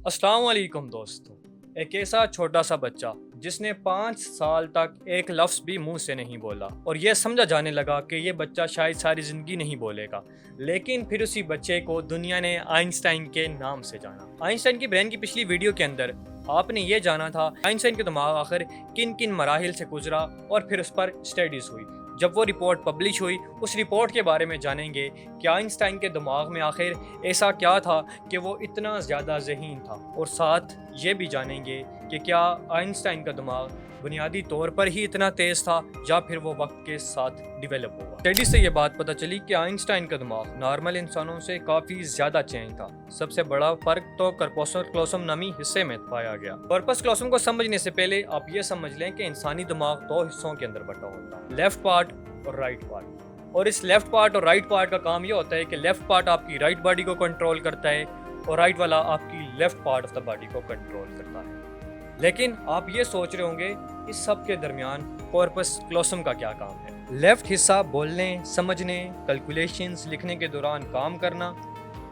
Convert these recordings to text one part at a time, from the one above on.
अस्सलाम वालेकुम दोस्तों। एक ऐसा छोटा सा बच्चा जिसने 5 साल तक एक लफ्ज़ भी मुंह से नहीं बोला और ये समझा जाने लगा कि ये बच्चा शायद सारी ज़िंदगी नहीं बोलेगा, लेकिन फिर उसी बच्चे को दुनिया ने आइंस्टाइन के नाम से जाना। आइंस्टाइन की ब्रेन की पिछली वीडियो के अंदर आपने ये जाना था आइंस्टाइन के दिमाग आखिर किन किन मराहिल से गुजरा और फिर उस पर स्टडीज़ हुई। जब वो रिपोर्ट पब्लिश हुई, उस रिपोर्ट के बारे में जानेंगे कि आइंस्टाइन के दिमाग में आखिर ऐसा क्या था कि वो इतना ज़्यादा ज़हीन था, और साथ ये भी जानेंगे कि क्या आइंस्टाइन का दिमाग बुनियादी तौर पर ही इतना तेज़ था या फिर वो वक्त के साथ डेवलप हुआ। स्टडी से ये बात पता चली कि आइंस्टाइन का दिमाग नॉर्मल इंसानों से काफ़ी ज़्यादा चेंज था। सबसे बड़ा फ़र्क तो कॉर्पस क्लोसम नामी हिस्से में पाया गया। कॉर्पस क्लोसम को समझने से पहले आप ये समझ लें कि इंसानी दिमाग दो हिस्सों के अंदर बटा होता है, लेफ्ट पार्ट और राइट पार्ट। और इस लेफ्ट पार्ट और राइट पार्ट का काम ये होता है कि लेफ्ट पार्ट आपकी राइट बॉडी को कंट्रोल करता है और राइट वाला आपकी left part of the body को कंट्रोल करता है। लेकिन आप ये सोच रहे होंगे इस सब के दरमियान कॉर्पस क्लोसम का क्या काम है। लेफ्ट हिस्सा बोलने, समझने, कैलकुलेशंस लिखने के दौरान काम करना,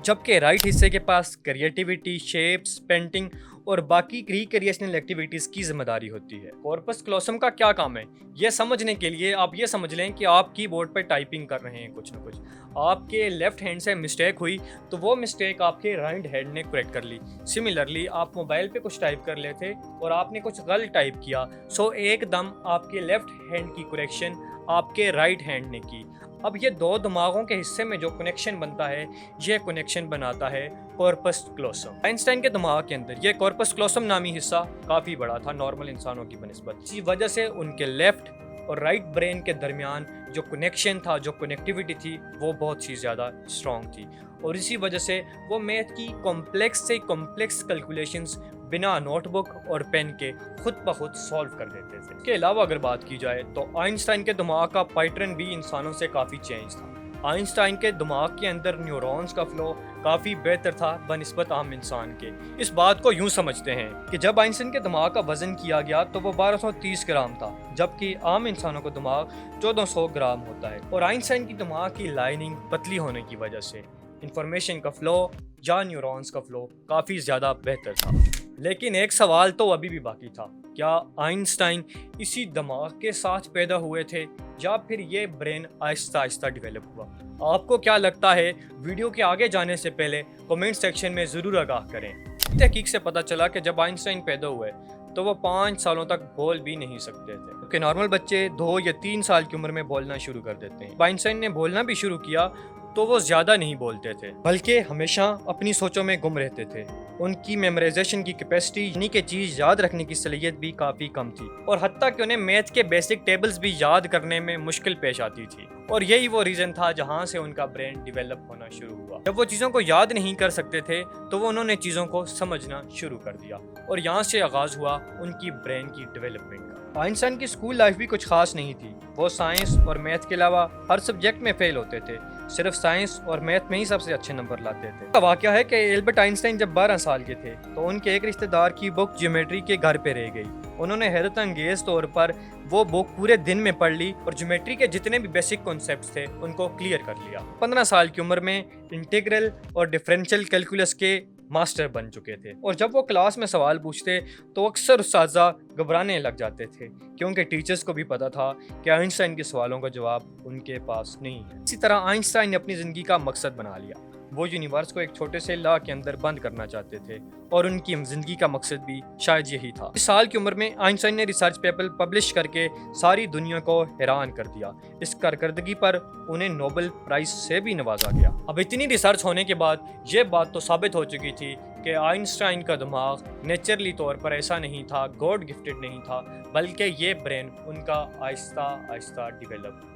जबकि राइट हिस्से के पास क्रिएटिविटी, शेप्स, पेंटिंग और बाकी रिक्रिएशनल एक्टिविटीज़ की जिम्मेदारी होती है। कॉर्पस क्लोसम का क्या काम है, ये समझने के लिए आप ये समझ लें कि आप कीबोर्ड पर टाइपिंग कर रहे हैं कुछ ना कुछ, आपके लेफ्ट हैंड से मिस्टेक हुई तो वो मिस्टेक आपके राइट हैंड ने करेक्ट कर ली। सिमिलरली आप मोबाइल पे कुछ टाइप कर लेते और आपने कुछ गलत टाइप किया, सो एकदम आपके लेफ्ट हैंड की करेक्शन आपके राइट हैंड ने की। अब ये दो दिमागों के हिस्से में जो कनेक्शन बनता है, ये कनेक्शन बनाता है कॉर्पस क्लोसम। आइंस्टाइन के दिमाग के अंदर ये कॉर्पस क्लोसम नामी हिस्सा काफ़ी बड़ा था नॉर्मल इंसानों की बनिस्बत। इसी वजह से उनके लेफ्ट और राइट ब्रेन के दरमियान जो कनेक्शन था, जो कनेक्टिविटी थी, वो बहुत ही ज़्यादा स्ट्रॉन्ग थी, और इसी वजह से वो मैथ की कॉम्प्लेक्स से कॉम्प्लेक्स कैलकुलेशंस बिना नोटबुक और पेन के खुद ब खुद सॉल्व कर देते थे। इसके अलावा अगर बात की जाए तो आइंस्टाइन के दिमाग का पैटर्न भी इंसानों से काफ़ी चेंज था। आइंस्टाइन के दिमाग के अंदर न्यूरॉन्स का फ्लो काफ़ी बेहतर था बनिस्बत आम इंसान के। इस बात को यूं समझते हैं कि जब आइंस्टाइन के दिमाग का वजन किया गया तो वो 1230 ग्राम था, जबकि आम इंसानों का दिमाग 1400 ग्राम होता है। और आइंस्टाइन की दिमाग की लाइनिंग पतली होने की वजह से इंफॉर्मेशन का फ्लो या न्यूरॉन्स का फ्लो काफ़ी ज़्यादा बेहतर था। लेकिन एक सवाल तो अभी भी बाकी था, क्या आइंस्टाइन इसी दिमाग के साथ पैदा हुए थे या फिर ये ब्रेन आहिस्ता आहिस्ता डेवलप हुआ? आपको क्या लगता है? वीडियो के आगे जाने से पहले कमेंट सेक्शन में ज़रूर आगाह करें। तहकीक से पता चला कि जब आइंस्टाइन पैदा हुए तो वो 5 सालों तक बोल भी नहीं सकते थे, क्योंकि नॉर्मल बच्चे 2 या 3 साल की उम्र में बोलना शुरू कर देते हैं। आइंस्टाइन ने बोलना भी शुरू किया तो वो ज़्यादा नहीं बोलते थे, बल्कि हमेशा अपनी सोचों में गुम रहते थे। उनकी मेमोराइजेशन की कैपेसिटी, यानी कि चीज़ याद रखने की सलाहियत भी काफ़ी कम थी, और हत्ता कि उन्हें मैथ के बेसिक टेबल्स भी याद करने में मुश्किल पेश आती थी। और यही वो रीज़न था जहाँ से उनका ब्रेन डेवलप होना शुरू हुआ। जब वो चीज़ों को याद नहीं कर सकते थे तो वो उन्होंने चीज़ों को समझना शुरू कर दिया, और यहाँ से आगाज़ हुआ उनकी ब्रेन की डेवलपमेंट का। आइंस्टाइन की स्कूल लाइफ भी कुछ खास नहीं थी। वो साइंस और मैथ के अलावा हर सब्जेक्ट में फेल होते थे, सिर्फ साइंस और मैथ में ही सबसे अच्छे नंबर लाते थे। वाकया है कि एल्बर्ट आइंस्टाइन जब 12 साल के थे तो उनके एक रिश्तेदार की बुक ज्योमेट्री के घर पे रह गई। उन्होंने हैरत अंगेज तौर पर वो बुक पूरे दिन में पढ़ ली और ज्योमेट्री के जितने भी बेसिक कॉन्सेप्ट्स थे उनको क्लियर कर लिया। 15 साल की उम्र में इंटीग्रल और डिफरेंशियल कैलकुलस के मास्टर बन चुके थे, और जब वो क्लास में सवाल पूछते तो अक्सर उस्ताज़ा घबराने लग जाते थे, क्योंकि टीचर्स को भी पता था कि आइंस्टाइन के सवालों का जवाब उनके पास नहीं है। इसी तरह आइंस्टाइन ने अपनी ज़िंदगी का मकसद बना लिया। वो यूनिवर्स को एक छोटे से लॉ के अंदर बंद करना चाहते थे, और उनकी ज़िंदगी का मकसद भी शायद यही था। इस साल की उम्र में आइंस्टाइन ने रिसर्च पेपर पब्लिश करके सारी दुनिया को हैरान कर दिया। इस कारकर्दगी पर उन्हें नोबेल प्राइज से भी नवाजा गया। अब इतनी रिसर्च होने के बाद ये बात तो साबित हो चुकी थी कि आइंस्टाइन का दिमाग नेचुरली तौर पर ऐसा नहीं था, गॉड गिफ्टेड नहीं था, बल्कि ये ब्रेन उनका आहिस्ता आहिस्ता डेवलप हुआ।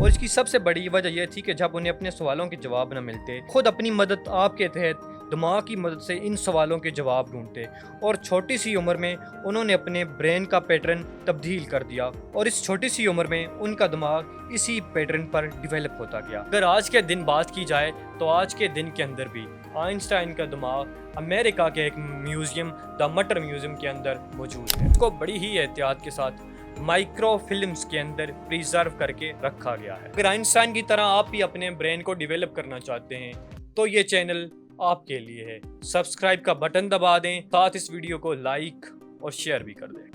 और इसकी सबसे बड़ी वजह यह थी कि जब उन्हें अपने सवालों के जवाब न मिलते, खुद अपनी मदद आपके तहत दिमाग की मदद से इन सवालों के जवाब ढूंढते, और छोटी सी उम्र में उन्होंने अपने ब्रेन का पैटर्न तब्दील कर दिया, और इस छोटी सी उम्र में उनका दिमाग इसी पैटर्न पर डेवलप होता गया। अगर आज के दिन बात की जाए तो आज के दिन के अंदर भी आइंस्टाइन का दिमाग अमेरिका के एक म्यूजियम, द मटर म्यूजियम के अंदर मौजूद है। इसको बड़ी ही एहतियात के साथ माइक्रो फिल्म्स के अंदर प्रिजर्व करके रखा गया है। अगर आइंस्टाइन की तरह आप भी अपने ब्रेन को डेवलप करना चाहते हैं तो ये चैनल آپ کے لیے ہے۔ سبسکرائب کا بٹن دبا دیں، ساتھ اس ویڈیو کو لائک اور شیئر بھی کر دیں۔